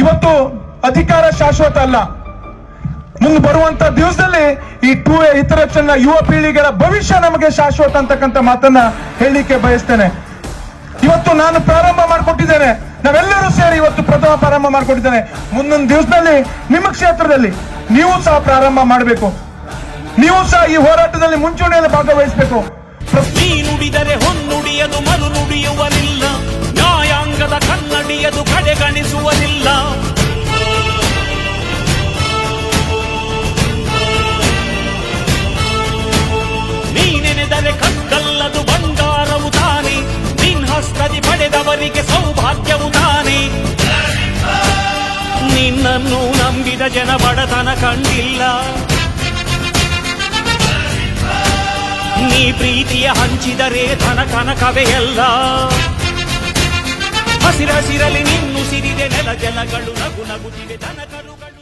ಇವತ್ತು ಅಧಿಕಾರ ಶಾಶ್ವತ ಅಲ್ಲ. ಮುಂದೆ ಬರುವಂತ ದಿವಸದಲ್ಲಿ ಈ ಇತರ ಯುವ ಪೀಳಿಗೆಗಳ ಭವಿಷ್ಯ ನಮಗೆ ಶಾಶ್ವತ ಅಂತಕ್ಕಂಥ ಮಾತನ್ನ ಹೇಳಲಿಕ್ಕೆ ಬಯಸ್ತೇನೆ. ಇವತ್ತು ನಾನು ಪ್ರಾರಂಭ ಮಾಡಿಕೊಟ್ಟಿದ್ದೇನೆ, ನಾವೆಲ್ಲರೂ ಸೇರಿ ಇವತ್ತು ಪ್ರಥಮ ಪ್ರಾರಂಭ ಮಾಡಿಕೊಟ್ಟಿದ್ದೇನೆ. ಮುಂದಿನ ದಿವಸದಲ್ಲಿ ನಿಮ್ಮ ಕ್ಷೇತ್ರದಲ್ಲಿ ನೀವು ಸಹ ಪ್ರಾರಂಭ ಮಾಡಬೇಕು, ನೀವು ಸಹ ಈ ಹೋರಾಟದಲ್ಲಿ ಮುಂಚೂಣಿಯಲ್ಲಿ ಭಾಗವಹಿಸಬೇಕು. ನೀ ನುಡಿದರೆ ಹೊನ್ನುಡಿಯದು ಮರು ನುಡಿಯುವನಿಲ್ಲ, ನ್ಯಾಯಾಂಗದ ಕನ್ನಡಿಯದು ಕಡೆಗಣಿಸುವನಿಲ್ಲ. ನೀ ನೆನೆದರೆ ಕಗ್ಗಲ್ಲದು ಬಂಗಾರವು ತಾನೆ, ನಿನ್ ಹಸ್ತದಿ ಪಡೆದವರಿಗೆ ಸೌಭಾಗ್ಯವು ತಾನೆ. ನಿನ್ನನ್ನು ನಂಬಿದ ಜನ ಬಡತನ ಕಂಡಿಲ್ಲ, ನೀ ಪ್ರೀತಿಯ ಹಂಚಿದರೆ ಧನ ಕನಕವೇ ಅಲ್ಲ. ಹಸಿರಸಿರಲಿ ನಿನ್ನು ಸಿರಿದೆ ನೆಲ ಜಲಗಳು ನಗು ನಗುತ್ತಿವೆ ದನ ಕರುಗಳು.